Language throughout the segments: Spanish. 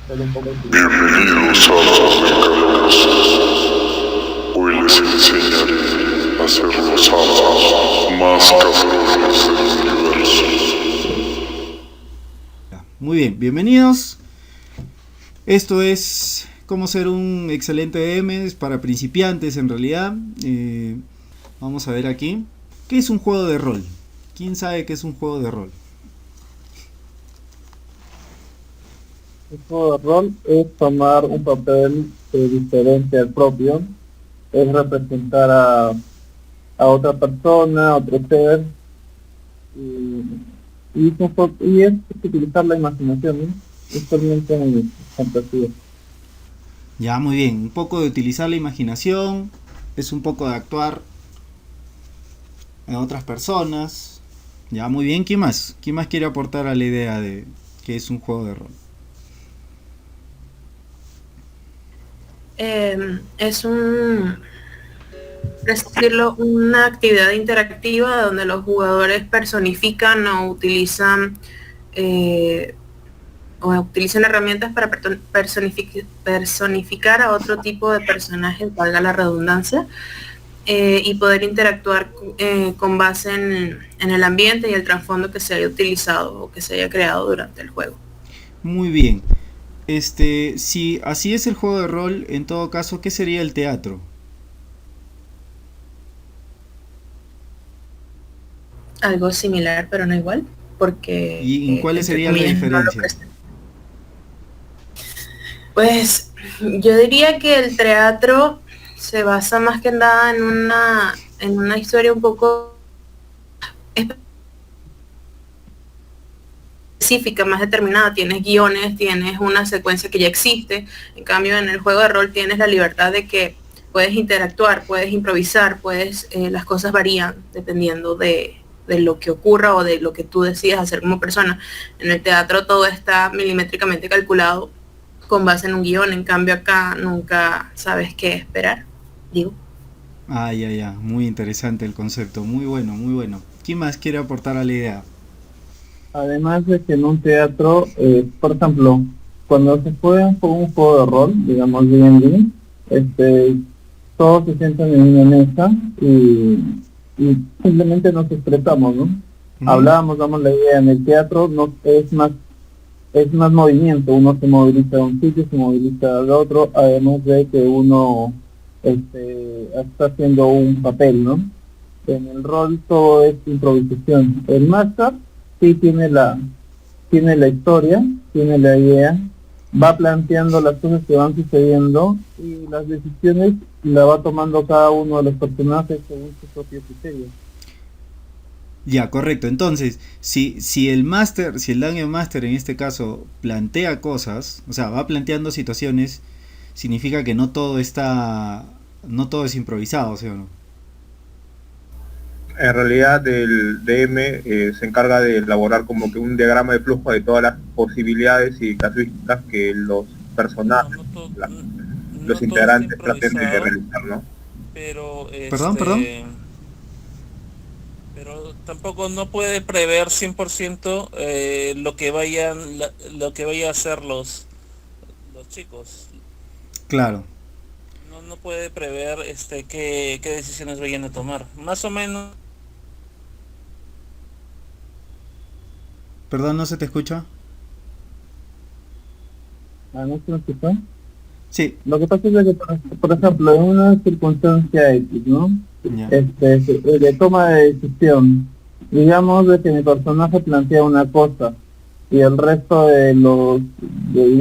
solo un poco de curiosidad. Bienvenidos a la Calabozos. Hoy les enseñaré a ser los amos más cabrones del universo. Muy bien, bienvenidos. Esto es cómo ser un excelente DM para principiantes en realidad. Vamos a ver aquí. ¿Qué es un juego de rol? ¿Quién sabe qué es un juego de rol? Un juego de rol es tomar un papel diferente al propio, es representar a otra persona, a otro ser, y es utilizar la imaginación, ¿no? Es totalmente fantasía. Ya, muy bien. Un poco de utilizar la imaginación. Es un poco de actuar en otras personas. Ya, muy bien. ¿Quién más? ¿Quién más quiere aportar a la idea de que es un juego de rol? Es por así decirlo, una actividad interactiva donde los jugadores personifican o utilizan herramientas para personificar a otro tipo de personajes, valga la redundancia, y poder interactuar con base en el ambiente y el trasfondo que se haya utilizado o que se haya creado durante el juego. Muy bien. Si así es el juego de rol, en todo caso, ¿qué sería el teatro? Algo similar, pero no igual, porque ¿Y en cuáles entre serían las comillas no lo diferencias? presenta. Pues yo diría que el teatro se basa más que nada en una historia un poco específica, más determinada. Tienes guiones, tienes una secuencia que ya existe. En cambio, en el juego de rol tienes la libertad de que puedes interactuar, puedes improvisar, las cosas varían dependiendo de lo que ocurra o de lo que tú decidas hacer como persona. En el teatro todo está milimétricamente calculado con base en un guión, en cambio acá nunca sabes qué esperar, digo. Ah, ya, ya. Muy interesante el concepto. Muy bueno, muy bueno. ¿Quién más quiere aportar a la idea? Además de que en un teatro, por ejemplo, cuando se juega un juego de rol, digamos D&D, todos se sientan en una mesa y simplemente nos expresamos, ¿no? Ujú. Hablamos, damos la idea. En el teatro no es más movimiento, uno se moviliza a un sitio, se moviliza al otro, además de que uno está haciendo un papel, ¿no? En el rol todo es improvisación. El máster sí tiene la historia, tiene la idea, va planteando las cosas que van sucediendo y las decisiones la va tomando cada uno de los personajes según su propio criterio. Ya, correcto. Entonces, si el Dungeon Master en este caso plantea cosas, o sea, va planteando situaciones, significa que no todo es improvisado, ¿sí o no? En realidad el DM se encarga de elaborar como que un diagrama de flujo de todas las posibilidades y casuísticas que los No, personajes, la- no los todo está integrantes traten de improvisado, realizar, ¿no? pero Perdón, perdón. pero tampoco no puede prever 100% lo que vaya a hacer los chicos. Claro. No puede prever qué decisiones vayan a tomar. Más o menos. Perdón, no se te escucha. ¿Ah, no se me escuchó? Sí. Lo que pasa es de que, por ejemplo, en una circunstancia X, ¿no? Ya. De toma de decisión, digamos de que mi personaje plantea una cosa y el resto de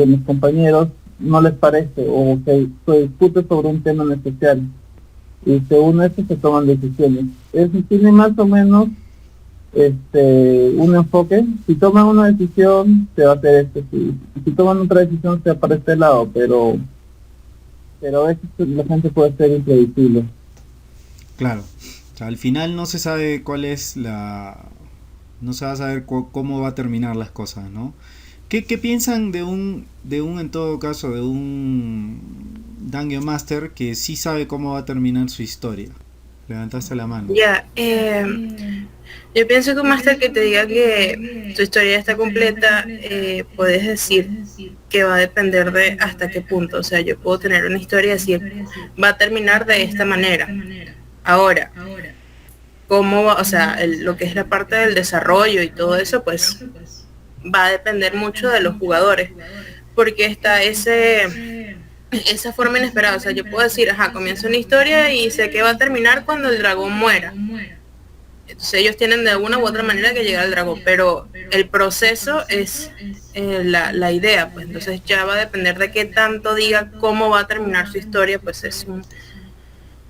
mis compañeros no les parece o se discute sobre un tema en especial y según eso se toman decisiones. Eso tiene más o menos un enfoque. Si toman una decisión se va a hacer esto, si toman otra decisión se va para este lado, pero a veces la gente puede ser impredecible. Claro. O sea, al final no se sabe cuál es la... No se va a saber cómo va a terminar las cosas, ¿no? ¿Qué piensan en todo caso, de un Dungeon Master que sí sabe cómo va a terminar su historia? Levantaste la mano. Ya, yo pienso que un máster que te diga que tu historia está completa, puedes decir que va a depender de hasta qué punto. O sea, yo puedo tener una historia y decir, va a terminar de esta manera. Ahora, cómo va, o sea, lo que es la parte del desarrollo y todo eso, pues va a depender mucho de los jugadores, porque está esa forma inesperada. O sea, yo puedo decir, ajá, comienza una historia y sé que va a terminar cuando el dragón muera. Entonces ellos tienen de una u otra manera que llegar al dragón, pero el proceso es la idea, pues entonces ya va a depender de qué tanto diga cómo va a terminar su historia, pues es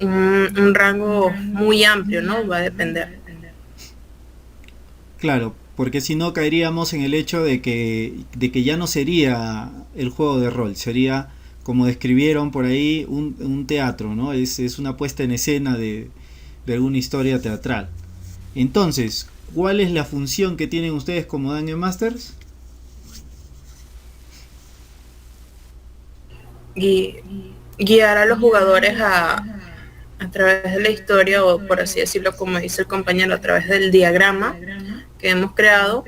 un rango muy amplio, ¿no? Va a depender. Claro, porque si no caeríamos en el hecho de que ya no sería el juego de rol, sería, como describieron por ahí, un teatro, ¿no? Es una puesta en escena de alguna historia teatral. Entonces, ¿cuál es la función que tienen ustedes como Dungeon Masters? Guiar a los jugadores a través de la historia, o por así decirlo, como dice el compañero, a través del diagrama que hemos creado,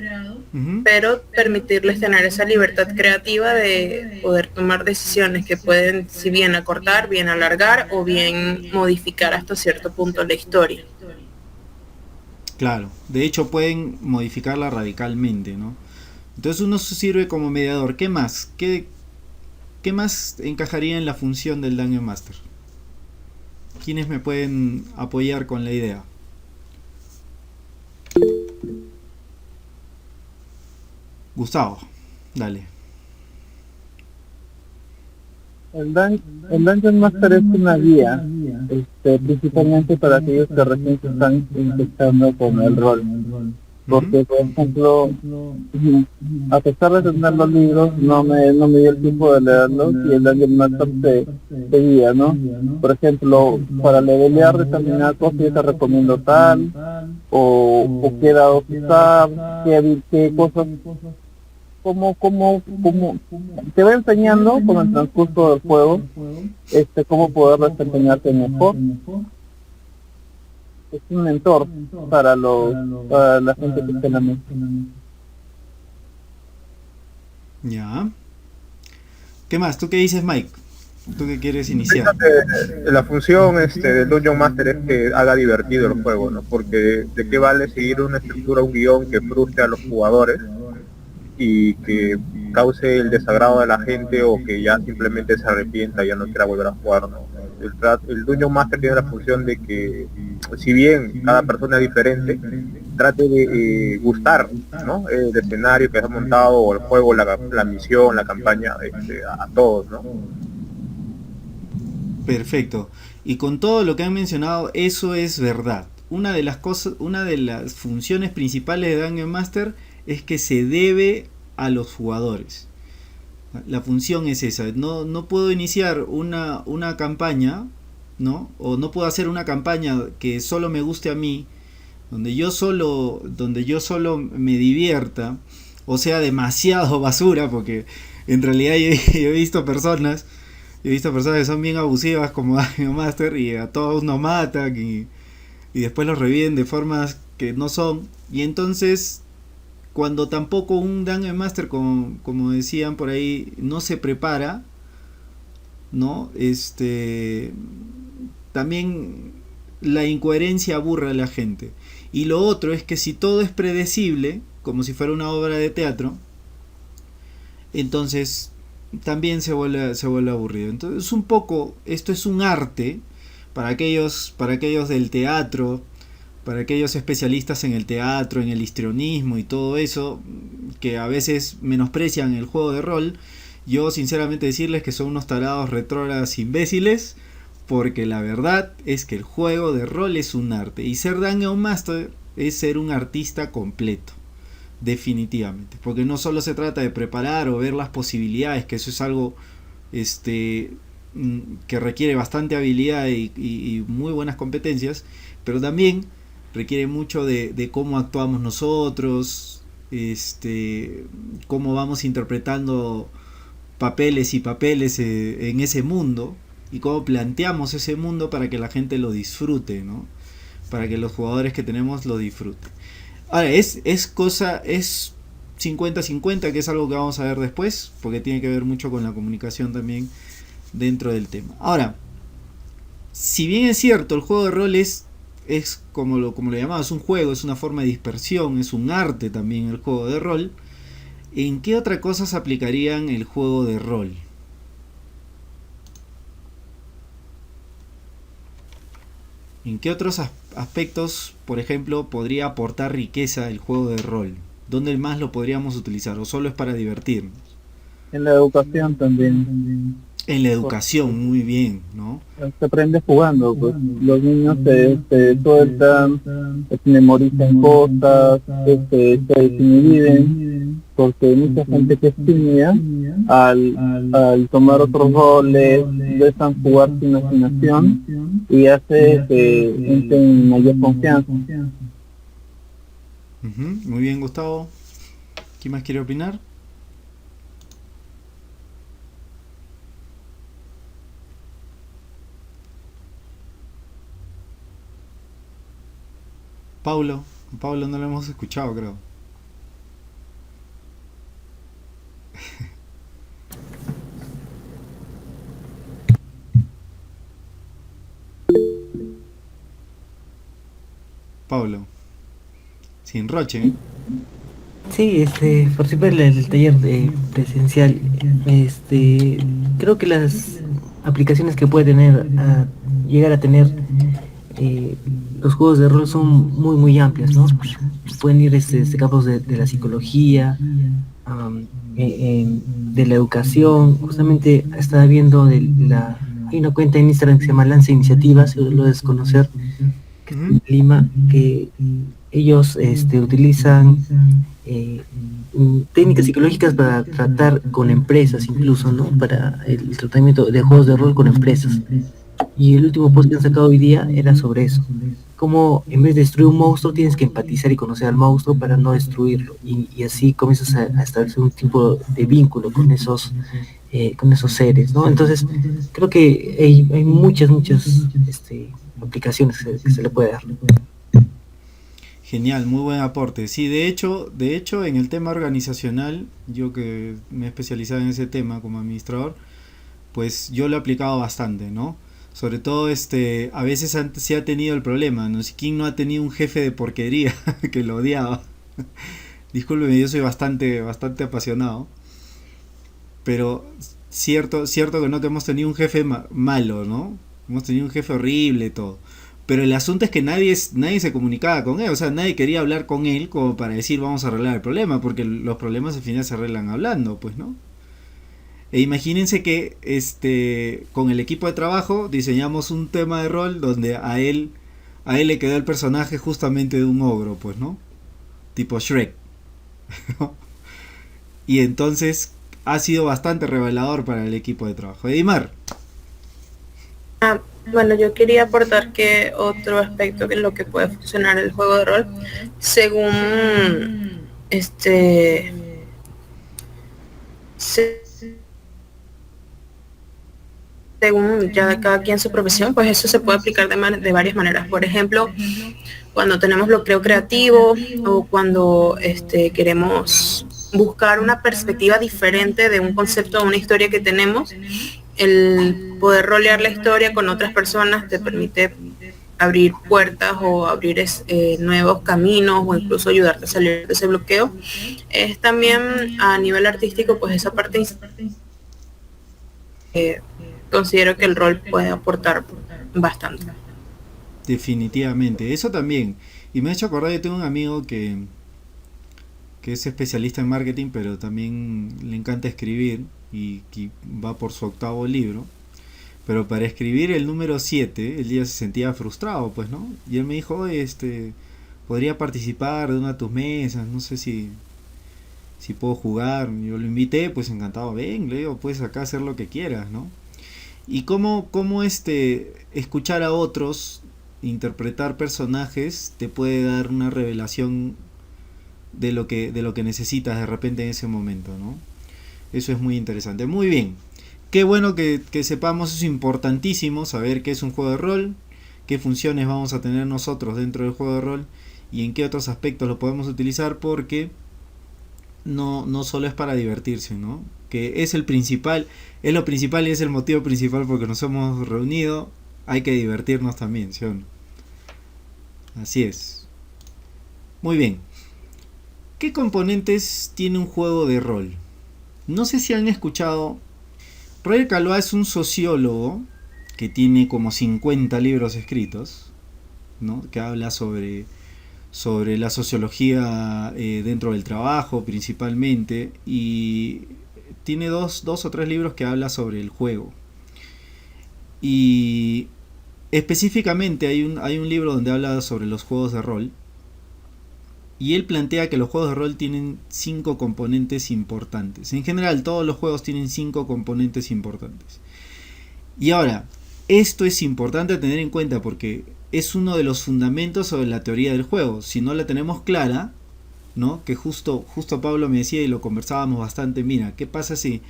pero permitirles tener esa libertad creativa de poder tomar decisiones que pueden, si bien acortar, bien alargar o bien modificar hasta cierto punto la historia. Claro, de hecho pueden modificarla radicalmente, ¿no? Entonces uno sirve como mediador. ¿Qué más? ¿Qué más encajaría en la función del Dungeon Master? ¿Quiénes me pueden apoyar con la idea? Gustavo, dale. El Dungeon Master es una guía, principalmente para aquellos que recién se están empezando con el rol. Porque, por ejemplo, a pesar de tener los libros, no me dio el tiempo de leerlos y el Dungeon Master te guía, ¿no? Por ejemplo, para levelear determinadas cosas yo te recomiendo tal, o qué dados usar, qué cosas, como te va enseñando con el transcurso del juego, cómo poder desempeñarte mejor. Es un mentor para la gente que está en la mesa. Ya. ¿Qué más? ¿Tú qué dices, Mike? ¿Tú qué quieres iniciar? La función del Dungeon Master es que haga divertido el juego, ¿no? Porque de qué vale seguir una estructura, un guión que frustre a los jugadores y que cause el desagrado de la gente, o que ya simplemente se arrepienta y ya no quiera volver a jugar, ¿no? El Dungeon Master tiene la función de que, si bien cada persona es diferente, trate de gustar, ¿no? El escenario que se ha montado, o el juego, la misión, la campaña, a todos, ¿no? Perfecto. Y con todo lo que han mencionado, eso es verdad. Una de las funciones principales de Dungeon Master es que se debe a los jugadores. La función es esa. No puedo iniciar una campaña, ¿no? O no puedo hacer una campaña que solo me guste a mí, donde yo solo me divierta, o sea, demasiado basura, porque en realidad yo he visto personas que son bien abusivas como Dungeon Master, y a todos nos matan y después los reviven de formas que no son. Y entonces, cuando tampoco un Dungeon Master, como decían por ahí, no se prepara, ¿no? También la incoherencia aburre a la gente. Y lo otro es que si todo es predecible, como si fuera una obra de teatro, entonces también se vuelve aburrido. Entonces, un poco, esto es un arte para aquellos del teatro, para aquellos especialistas en el teatro, en el histrionismo y todo eso, que a veces menosprecian el juego de rol. Yo sinceramente decirles que son unos tarados retrógradas imbéciles, porque la verdad es que el juego de rol es un arte, y ser Dungeon Master es ser un artista completo, definitivamente, porque no solo se trata de preparar o ver las posibilidades, que eso es algo que requiere bastante habilidad y muy buenas competencias, pero también requiere mucho de cómo actuamos nosotros, cómo vamos interpretando papeles en ese mundo, y cómo planteamos ese mundo para que la gente lo disfrute, ¿no? Para que los jugadores que tenemos lo disfruten. Ahora, es 50-50, que es algo que vamos a ver después, porque tiene que ver mucho con la comunicación también dentro del tema. Ahora, si bien es cierto, el juego de rol es como lo llamaba, es un juego, es una forma de dispersión, es un arte también el juego de rol, ¿en qué otra cosa se aplicarían el juego de rol? ¿En qué otros aspectos, por ejemplo, podría aportar riqueza el juego de rol? ¿Dónde más lo podríamos utilizar? ¿O solo es para divertirnos? En la educación también. En la educación, muy bien, ¿no? Se aprende jugando, pues los niños se sueltan, se memorizan cosas, se desinhiben, porque mucha gente que es tímida, al tomar otros roles, dejan jugar su imaginación y hace que entren en mayor confianza. Muy bien, Gustavo. ¿Quién más quiere opinar? Paulo no lo hemos escuchado, creo. Paulo, sin roche, ¿eh? Sí, participé en el taller presencial. Creo que las aplicaciones que puede tener, llegar a tener los juegos de rol son muy amplias, ¿no? Pueden ir campos de la psicología, de la educación. Justamente estaba viendo hay una cuenta en Instagram que se llama Lanza Iniciativas, lo debes conocer, que está en Lima, que ellos utilizan técnicas psicológicas para tratar con empresas, incluso, ¿no? Para el tratamiento de juegos de rol con empresas. Y el último post que han sacado hoy día era sobre eso. Cómo en vez de destruir un monstruo tienes que empatizar y conocer al monstruo para no destruirlo. Y así comienzas a establecer un tipo de vínculo con esos seres, ¿no? Entonces, creo que hay muchas aplicaciones que se le puede dar. Genial, muy buen aporte. Sí, de hecho, en el tema organizacional, yo que me he especializado en ese tema como administrador, pues yo lo he aplicado bastante, ¿no? Sobre todo, a veces se ha tenido el problema, ¿no? ¿Quién no ha tenido un jefe de porquería que lo odiaba? Discúlpeme, yo soy bastante apasionado, pero cierto que no, que hemos tenido un jefe malo, ¿no? Hemos tenido un jefe horrible, todo. Pero el asunto es que nadie se comunicaba con él, o sea, nadie quería hablar con él como para decir vamos a arreglar el problema, porque los problemas al final se arreglan hablando, pues, ¿no? E imagínense que con el equipo de trabajo diseñamos un tema de rol donde a él le quedó el personaje justamente de un ogro, pues, ¿no? Tipo Shrek. ¿No? Y entonces ha sido bastante revelador para el equipo de trabajo. Edimar. Bueno, yo quería aportar que otro aspecto que es lo que puede funcionar el juego de rol, según según ya cada quien su profesión, pues eso se puede aplicar de varias maneras. Por ejemplo, cuando tenemos bloqueo creativo o cuando queremos buscar una perspectiva diferente de un concepto o una historia que tenemos, el poder rolear la historia con otras personas te permite abrir puertas o abrir nuevos caminos o incluso ayudarte a salir de ese bloqueo. Es también a nivel artístico, pues esa parte considero que el rol puede aportar bastante. Definitivamente, eso también. Y me ha hecho acordar, yo tengo un amigo que es especialista en marketing, pero también le encanta escribir y va por su 8º libro. Pero para escribir el número 7, él ya se sentía frustrado, pues, ¿no? Y él me dijo, oye, podría participar de una de tus mesas, no sé si puedo jugar. Yo lo invité, pues encantado, ven, le digo, puedes acá hacer lo que quieras, ¿no? Y cómo escuchar a otros interpretar personajes te puede dar una revelación de lo que necesitas de repente en ese momento, ¿no? Eso es muy interesante. Muy bien. Qué bueno que sepamos, es importantísimo saber qué es un juego de rol, qué funciones vamos a tener nosotros dentro del juego de rol y en qué otros aspectos lo podemos utilizar, porque no solo es para divertirse, ¿no? Que es lo principal y es el motivo principal porque nos hemos reunido. Hay que divertirnos también, ¿sí o no? Así es. Muy bien. ¿Qué componentes tiene un juego de rol? No sé si han escuchado. Roger Caillois es un sociólogo que tiene como 50 libros escritos, ¿no? Que habla sobre la sociología dentro del trabajo principalmente, y tiene dos o tres libros que habla sobre el juego. Y específicamente hay un libro donde habla sobre los juegos de rol, y él plantea que los juegos de rol tienen 5 componentes importantes. En general todos los juegos tienen 5 componentes importantes. Y ahora, esto es importante tener en cuenta porque es uno de los fundamentos sobre la teoría del juego. Si no la tenemos clara, ¿no? Que justo Pablo me decía y lo conversábamos bastante, mira, ¿qué pasa si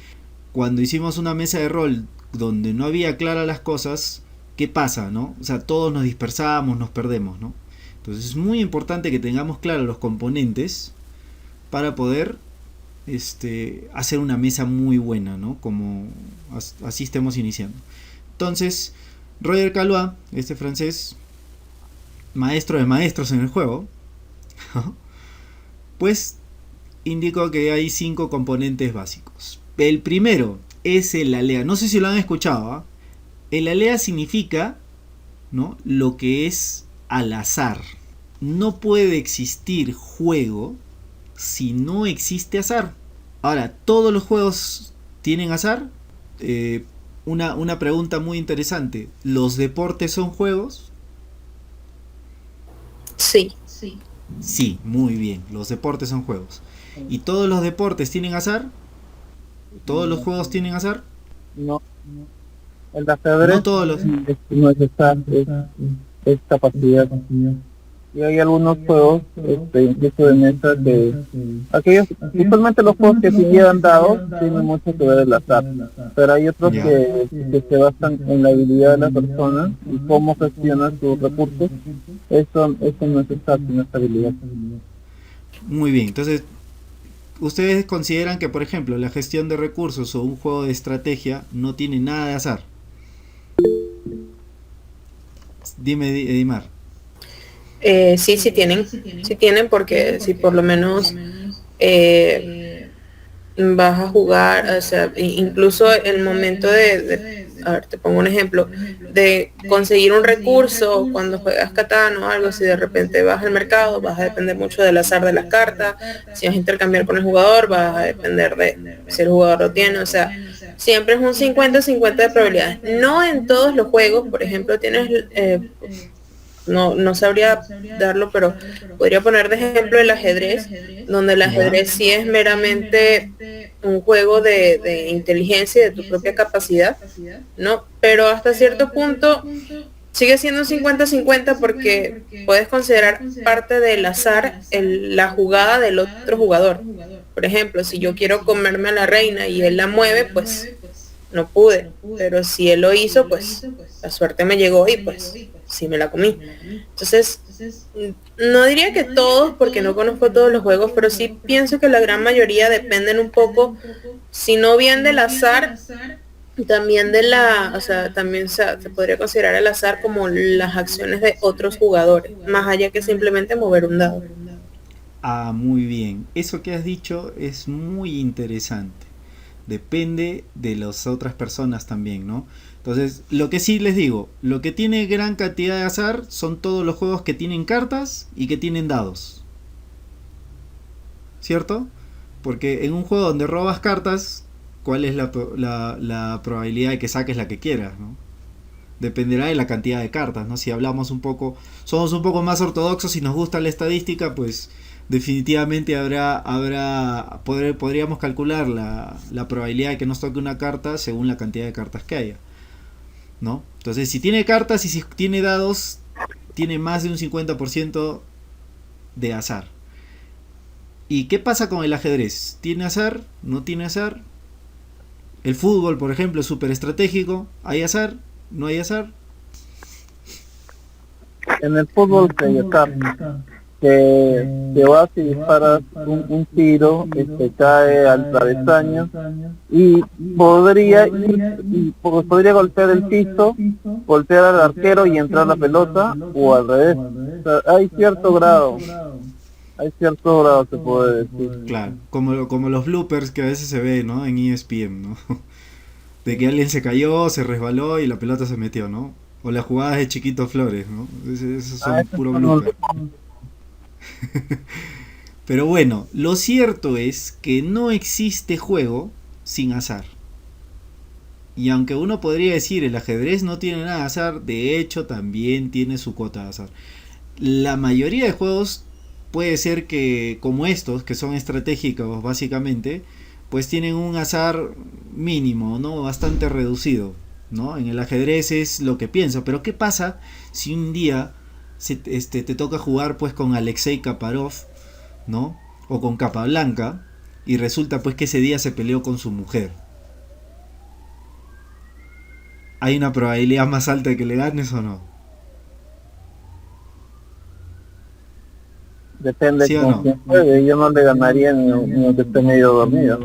cuando hicimos una mesa de rol donde no había claras las cosas, qué pasa, ¿no? O sea, todos nos dispersamos, nos perdemos, ¿no? Entonces es muy importante que tengamos claros los componentes para poder hacer una mesa muy buena, ¿no? Como así estemos iniciando. Entonces, Roger Caillois, este francés, maestro de maestros en el juego, pues indicó que hay 5 componentes básicos. El primero es el alea. No sé si lo han escuchado, ¿eh? El alea significa, ¿no?, lo que es al azar. No puede existir juego si no existe azar. Ahora, ¿todos los juegos tienen azar? Una pregunta muy interesante. ¿Los deportes son juegos? Sí. Sí, muy bien. Los deportes son juegos. ¿Y todos los deportes tienen azar? ¿Todos los juegos tienen azar? No. El ajedrez No todos los... no es azar, es capacidad. Y hay algunos juegos, incluso de mesa, que aquellos, usualmente los juegos que se llevan dados tienen mucho que ver el azar, pero hay otros que se basan en la habilidad de la persona y cómo gestiona sus recursos. Eso no es azar, sino es habilidad. Muy bien, entonces, ¿ustedes consideran que, por ejemplo, la gestión de recursos o un juego de estrategia no tiene nada de azar? Dime, Edimar. Sí tienen porque si por lo menos vas a jugar, o sea, incluso el momento a ver, te pongo un ejemplo, de conseguir un recurso cuando juegas Catán o algo, si de repente vas al mercado, vas a depender mucho del azar de las cartas, si vas a intercambiar con el jugador, vas a depender de si el jugador lo tiene, o sea, siempre es un 50-50 de probabilidades. No en todos los juegos, por ejemplo, tienes... No sabría darlo, pero podría poner de ejemplo el ajedrez, donde el ajedrez sí es meramente un juego de inteligencia y de tu propia capacidad, ¿no? Pero hasta cierto punto sigue siendo un 50-50 porque puedes considerar parte del azar la jugada del otro jugador. Por ejemplo, si yo quiero comerme a la reina y él la mueve, pues no pude, pero si él lo hizo, pues la suerte me llegó y pues sí me la comí. Entonces, no diría que todos, porque no conozco todos los juegos, pero sí pienso que la gran mayoría dependen un poco, si no bien del azar, también también se podría considerar el azar como las acciones de otros jugadores, más allá que simplemente mover un dado. Ah, muy bien. Eso que has dicho es muy interesante. Depende de las otras personas también, ¿no? Entonces, lo que sí les digo, lo que tiene gran cantidad de azar son todos los juegos que tienen cartas y que tienen dados. ¿Cierto? Porque en un juego donde robas cartas, ¿cuál es la probabilidad de que saques la que quieras, ¿no? Dependerá de la cantidad de cartas, ¿no? Si hablamos somos un poco más ortodoxos y nos gusta la estadística, pues definitivamente podríamos calcular la probabilidad de que nos toque una carta según la cantidad de cartas que haya, ¿no? Entonces, si tiene cartas y si tiene dados, tiene más de un 50% de azar. ¿Y qué pasa con el ajedrez? ¿Tiene azar? ¿No tiene azar? El fútbol, por ejemplo, es súper estratégico. ¿Hay azar? ¿No hay azar? En el fútbol hay azar. que vas y disparas un tiro, cae al travesaño y podría golpear el piso, golpear al arquero y entrar la pelota, o al revés. O sea, hay cierto grado se puede decir. Claro, como los bloopers que a veces se ve, ¿no? En ESPN, ¿no? De que alguien se cayó, se resbaló y la pelota se metió, ¿no? O las jugadas de Chiquito Flores, ¿no? Esos son puro blooper. Pero bueno, lo cierto es que no existe juego sin azar. Y aunque uno podría decir el ajedrez no tiene nada de azar, de hecho también tiene su cuota de azar. La mayoría de juegos puede ser que, como estos, que son estratégicos básicamente, pues tienen un azar mínimo, ¿no? Bastante reducido, ¿no? En el ajedrez es lo que pienso. Pero ¿qué pasa si un día te toca jugar pues con Alexei Kaparov, ¿no? O con Capablanca, y resulta pues que ese día se peleó con su mujer? ¿Hay una probabilidad más alta de que le ganes o no? Depende ¿Sí o con no? quién juegue. Yo no le ganaría ni aunque esté medio dormido.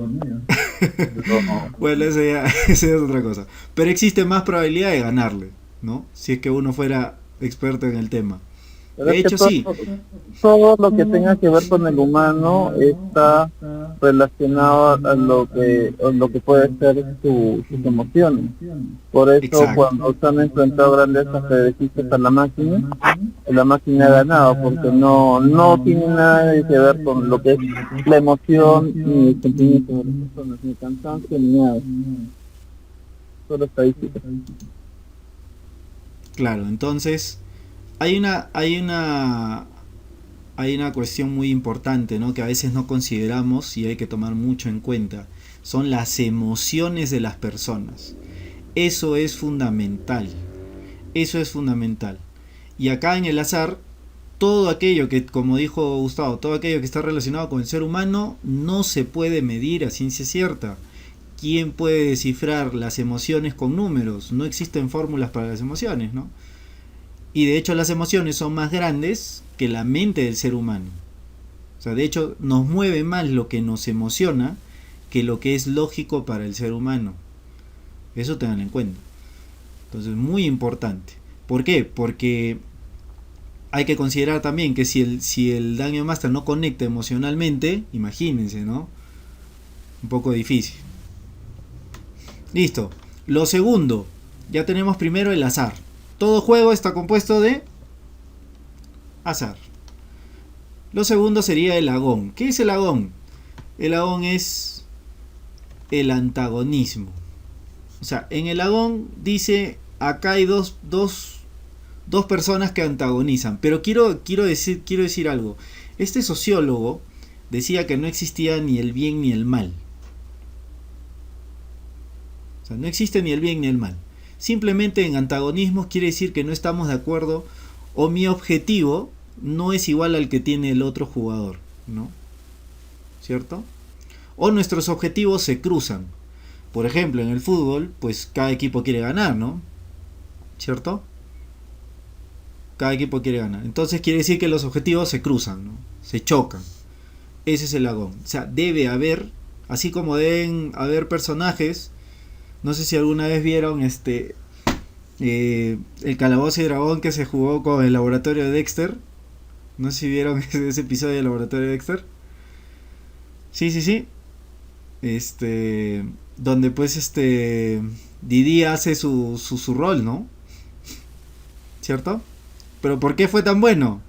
Bueno, esa es otra cosa. Pero existe más probabilidad de ganarle, ¿no? Si es que uno fuera experto en el tema. Pero De es que hecho, sí. todo lo que tenga que ver con el humano está relacionado a lo que puede ser sus emociones. Por eso Exacto. cuando se han enfrentado grandes ajedrecistas a la máquina ha ganado, porque no tiene nada que ver con lo que es la emoción, ni el sentimiento de las personas, ni cansancio, ni nada. Solo estadística. Claro, entonces hay una cuestión muy importante, ¿no? Que a veces no consideramos y hay que tomar mucho en cuenta. Son las emociones de las personas. Eso es fundamental. Eso es fundamental. Y acá en el azar, todo aquello que, como dijo Gustavo, todo aquello que está relacionado con el ser humano no se puede medir a ciencia cierta. ¿Quién puede descifrar las emociones con números? No existen fórmulas para las emociones, ¿no? Y de hecho las emociones son más grandes que la mente del ser humano. O sea, de hecho nos mueve más lo que nos emociona que lo que es lógico para el ser humano. Eso tengan en cuenta. Entonces, muy importante. ¿Por qué? Porque hay que considerar también que si el Dungeon Master no conecta emocionalmente, imagínense, ¿no? Un poco difícil. Listo. Lo segundo, ya tenemos primero el azar. Todo juego está compuesto de azar. Lo segundo sería el agón. ¿Qué es el agón? El agón es el antagonismo. O sea, en el agón dice, acá hay dos personas que antagonizan. Pero quiero decir algo. Este sociólogo decía que no existía ni el bien ni el mal. O sea, no existe ni el bien ni el mal. Simplemente en antagonismos quiere decir que no estamos de acuerdo o mi objetivo no es igual al que tiene el otro jugador, ¿no? ¿Cierto? O nuestros objetivos se cruzan. Por ejemplo, en el fútbol, pues cada equipo quiere ganar, ¿no? ¿Cierto? Cada equipo quiere ganar. Entonces quiere decir que los objetivos se cruzan, ¿no? Se chocan. Ese es el agón. O sea, debe haber, así como deben haber personajes. No sé si alguna vez vieron el Calabozo y Dragón que se jugó con el laboratorio de Dexter. No sé si vieron ese episodio del laboratorio de Dexter. Sí. Donde pues Didi hace su rol, ¿no? ¿Cierto? Pero ¿por qué fue tan bueno?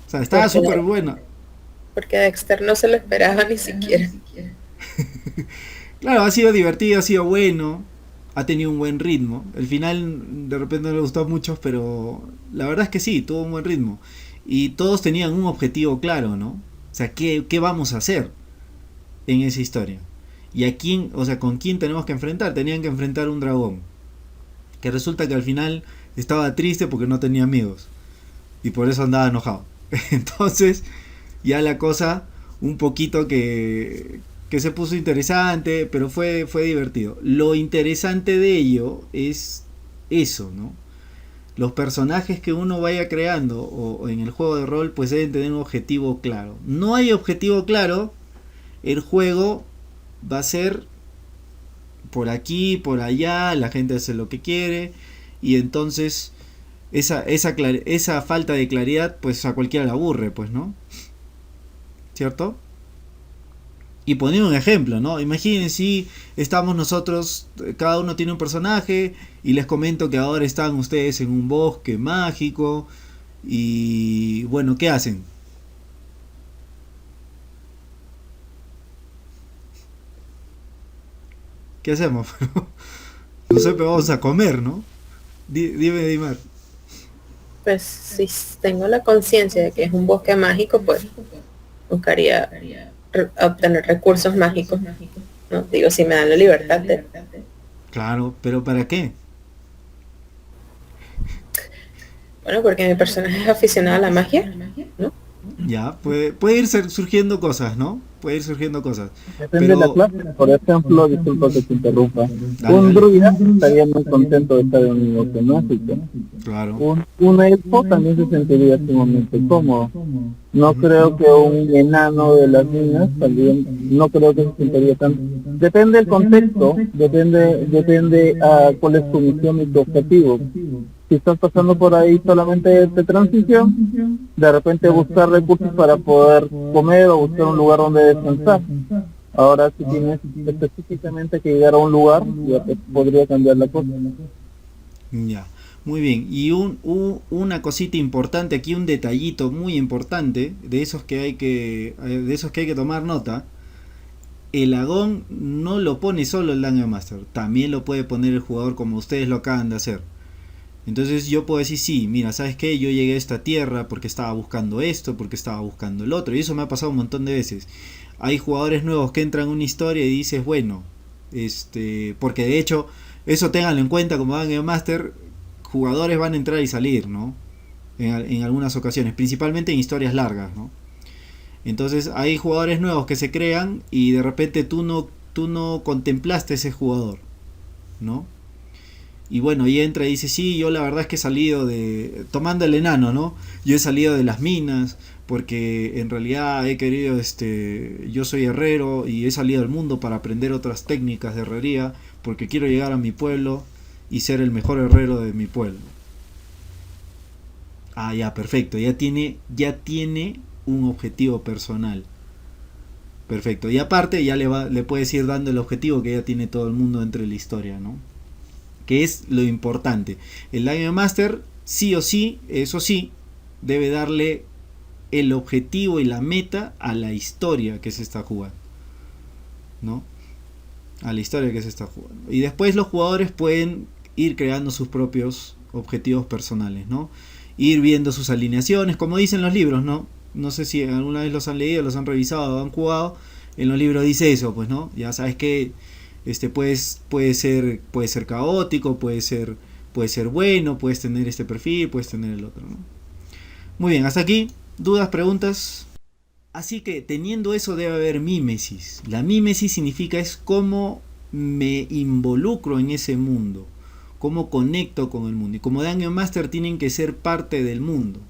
O sea, estaba súper bueno. Porque a Dexter no se lo esperaba ni siquiera. Claro, ha sido divertido, ha sido bueno, ha tenido un buen ritmo. El final de repente no le gustó a muchos, pero la verdad es que sí, tuvo un buen ritmo. Y todos tenían un objetivo claro, ¿no? O sea, ¿qué vamos a hacer en esa historia? ¿Y a quién, o sea, con quién tenemos que enfrentar? Tenían que enfrentar un dragón. Que resulta que al final estaba triste porque no tenía amigos. Y por eso andaba enojado. Entonces, ya la cosa un poquito que se puso interesante, pero fue divertido. Lo interesante de ello es eso, ¿no? los personajes que uno vaya creando o en el juego de rol pues deben tener un objetivo claro. No hay objetivo claro, el juego va a ser por aquí, por allá, la gente hace lo que quiere y entonces esa falta de claridad pues a cualquiera le aburre, pues, ¿no? ¿Cierto? Y poner un ejemplo, ¿no? Imaginen si estamos nosotros, cada uno tiene un personaje y les comento que ahora están ustedes en un bosque mágico y bueno, ¿qué hacen? ¿Qué hacemos? No sé, pero vamos a comer, ¿no? Dime, Dimar. Pues si tengo la conciencia de que es un bosque mágico, pues buscaría obtener recursos mágicos, ¿no? Digo, si me dan la libertad de... Claro, pero ¿para qué? Bueno, porque mi personaje es aficionado a la magia, ¿no? Ya, puede ir surgiendo cosas, ¿no? Puede ir surgiendo cosas. Depende de la clase. Por ejemplo, disculpa que te interrumpa. Dale, Un dale. druida estaría muy contento de estar en un bosque mágico. Claro. Un elfo también se sentiría sumamente cómodo. No creo que un enano de las minas también, no creo que se sentiría tanto. Depende del contexto, depende a cuál es tu misión y tu objetivo. Si estás pasando por ahí solamente de transición, de repente buscar recursos para poder comer o buscar un lugar donde descansar. Ahora si tienes específicamente que llegar a un lugar, ya te podría cambiar la cosa. Ya, muy bien. Y una cosita importante aquí, un detallito muy importante, de esos que hay que tomar nota. El Agón no lo pone solo el Dungeon Master, también lo puede poner el jugador como ustedes lo acaban de hacer. Entonces yo puedo decir, sí, mira, ¿sabes qué? Yo llegué a esta tierra porque estaba buscando esto, porque estaba buscando el otro. Y eso me ha pasado un montón de veces. Hay jugadores nuevos que entran en una historia y dices, bueno, porque de hecho, eso ténganlo en cuenta como Dungeon Master, jugadores van a entrar y salir, ¿no? En algunas ocasiones, principalmente en historias largas, ¿no? Entonces hay jugadores nuevos que se crean y de repente tú no contemplaste ese jugador, ¿no? Y bueno, y entra y dice, sí, yo la verdad es que he salido tomando el enano, ¿no? Yo he salido de las minas, porque en realidad he querido, yo soy herrero y he salido al mundo para aprender otras técnicas de herrería, porque quiero llegar a mi pueblo y ser el mejor herrero de mi pueblo. Ah, ya, perfecto, ya tiene un objetivo personal. Perfecto, y aparte ya le puedes ir dando el objetivo que ya tiene todo el mundo dentro de la historia, ¿no? Que es lo importante. El Dungeon Master, sí o sí, eso sí, debe darle el objetivo y la meta a la historia que se está jugando, ¿no? A la historia que se está jugando. Y después los jugadores pueden ir creando sus propios objetivos personales, ¿no? Ir viendo sus alineaciones, como dicen los libros, ¿no? No sé si alguna vez los han leído, los han revisado, han jugado. En los libros dice eso, pues, ¿no? Ya sabes que puede ser caótico, puede ser bueno, puedes tener este perfil, puedes tener el otro, ¿no? Muy bien, hasta aquí, dudas, preguntas. Así que teniendo eso debe haber mímesis. La mímesis significa es cómo me involucro en ese mundo, cómo conecto con el mundo. Y como Dungeon Master tienen que ser parte del mundo.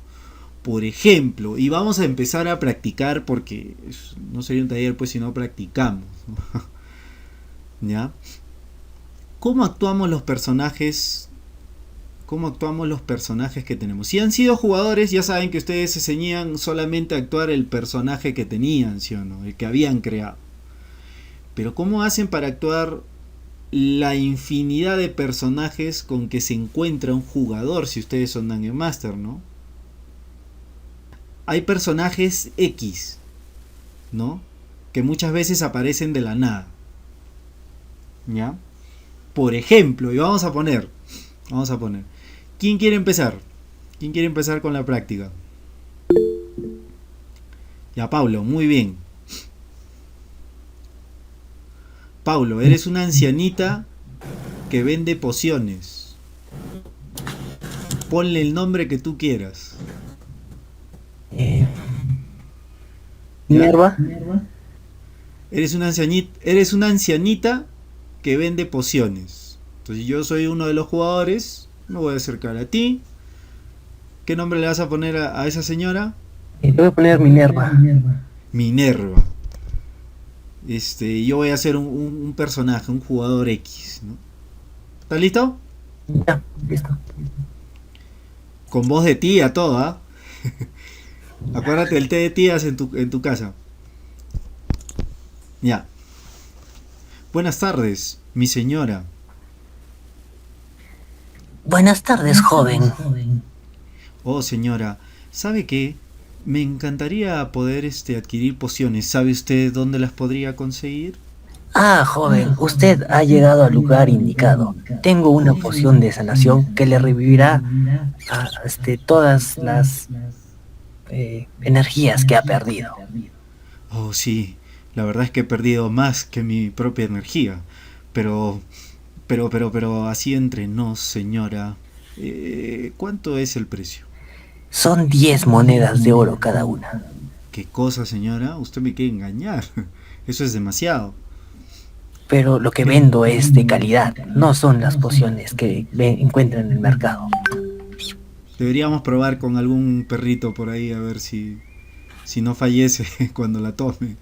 Por ejemplo, y vamos a empezar a practicar porque no sería un taller pues si no practicamos, ¿no? ¿Ya? ¿Cómo actuamos los personajes? ¿Cómo actuamos los personajes que tenemos? Si han sido jugadores, ya saben que ustedes se ceñían solamente a actuar el personaje que tenían, ¿sí o no? El que habían creado. Pero ¿cómo hacen para actuar la infinidad de personajes con que se encuentra un jugador si ustedes son Dungeon Master, ¿no? Hay personajes X, ¿no? Que muchas veces aparecen de la nada. ¿Ya? Por ejemplo, y vamos a poner. ¿Quién quiere empezar? ¿Quién quiere empezar con la práctica? Ya, Pablo, muy bien. Pablo, eres una ancianita que vende pociones. Ponle el nombre que tú quieras. Minerva. Eres una ancianita que vende pociones. Entonces yo soy uno de los jugadores, me voy a acercar a ti ¿Qué nombre le vas a poner a esa señora? Le voy a poner Minerva. Minerva. Yo voy a ser un personaje, un jugador X, ¿no? ¿Estás listo? Ya, listo. Con voz de tía, toda. Acuérdate del té de tías en tu casa. Ya. Buenas tardes, mi señora. Buenas tardes, joven. Oh, señora, ¿sabe qué? Me encantaría poder adquirir pociones. ¿Sabe usted dónde las podría conseguir? Ah, joven, usted ha llegado al lugar indicado. Tengo una poción de sanación que le revivirá todas las energías que ha perdido. Oh, sí. La verdad es que he perdido más que mi propia energía. Pero así entre nos, señora. ¿Cuánto es el precio? Son 10 monedas de oro cada una. ¿Qué cosa, señora? Usted me quiere engañar. Eso es demasiado. Pero lo que vendo es de calidad, no son las pociones que encuentran en el mercado. Deberíamos probar con algún perrito por ahí a ver si no fallece cuando la tome.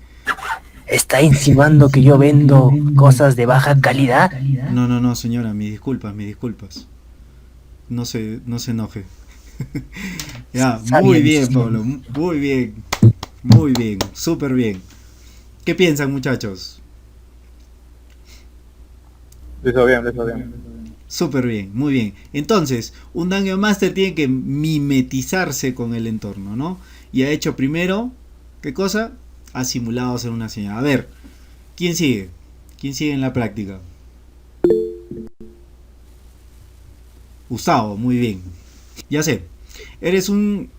¿Está insinuando que yo vendo cosas de baja calidad? No, señora, mis disculpas. No se enoje. Ya, muy bien, Pablo, muy bien, súper bien. ¿Qué piensan, muchachos? Listo bien. Súper bien, muy bien. Entonces, un Dungeon Master tiene que mimetizarse con el entorno, ¿no? Y ha hecho primero, ¿qué cosa? Ha simulado ser una señora. A ver, ¿quién sigue? ¿Quién sigue en la práctica? Gustavo, muy bien. Ya sé, eres un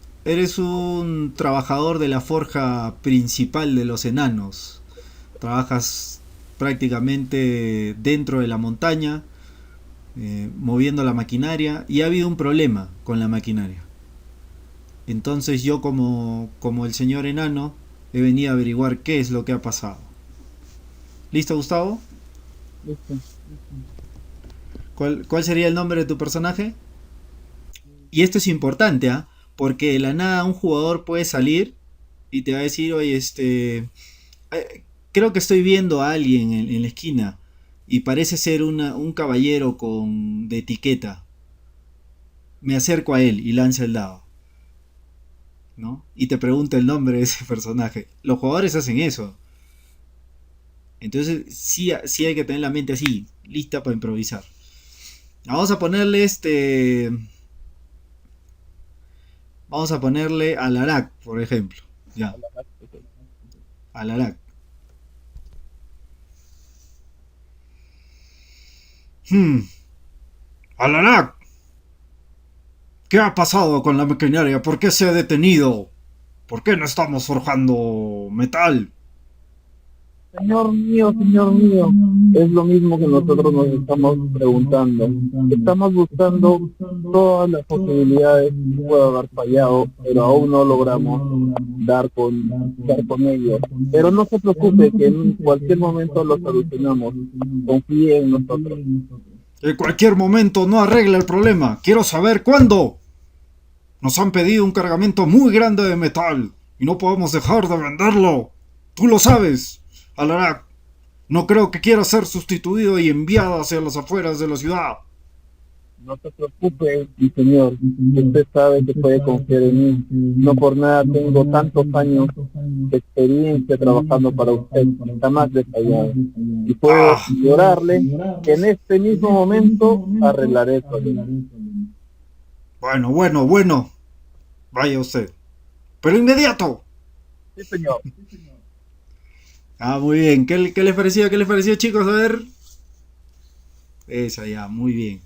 trabajador de la forja principal de los enanos. Trabajas prácticamente dentro de la montaña, moviendo la maquinaria, y ha habido un problema con la maquinaria. Entonces yo como el señor enano he venido a averiguar qué es lo que ha pasado. ¿Listo, Gustavo? Listo. ¿Cuál sería el nombre de tu personaje? Y esto es importante, ¿ah? Porque de la nada un jugador puede salir y te va a decir, oye, creo que estoy viendo a alguien en la esquina y parece ser un caballero de etiqueta. Me acerco a él y lanza el dado, ¿no? Y te pregunta el nombre de ese personaje. Los jugadores hacen eso. Entonces sí hay que tener la mente así, lista para improvisar. Vamos a ponerle Vamos a ponerle a Larak, por ejemplo. Ya. A Larak. Alarak, ¿qué ha pasado con la maquinaria? ¿Por qué se ha detenido? ¿Por qué no estamos forjando metal? Señor mío, es lo mismo que nosotros nos estamos preguntando. Estamos buscando todas las posibilidades que pueda haber fallado, pero aún no logramos dar con ello. Pero no se preocupe, que en cualquier momento lo solucionamos. Confíe en nosotros. En cualquier momento no arregla el problema. Quiero saber cuándo. Nos han pedido un cargamento muy grande de metal y no podemos dejar de venderlo. Tú lo sabes, Alarak. No creo que quiera ser sustituido y enviado hacia las afueras de la ciudad. No se preocupe, mi señor. Usted sabe que puede confiar en mí. No por nada tengo tantos años de experiencia trabajando para usted. Jamás le he fallado. Y puedo asegurarle que en este mismo momento arreglaré el problema. Bueno. Vaya usted. Pero inmediato. Sí, señor. Muy bien. ¿Qué les pareció? ¿Qué les pareció, chicos? A ver. Esa ya, muy bien.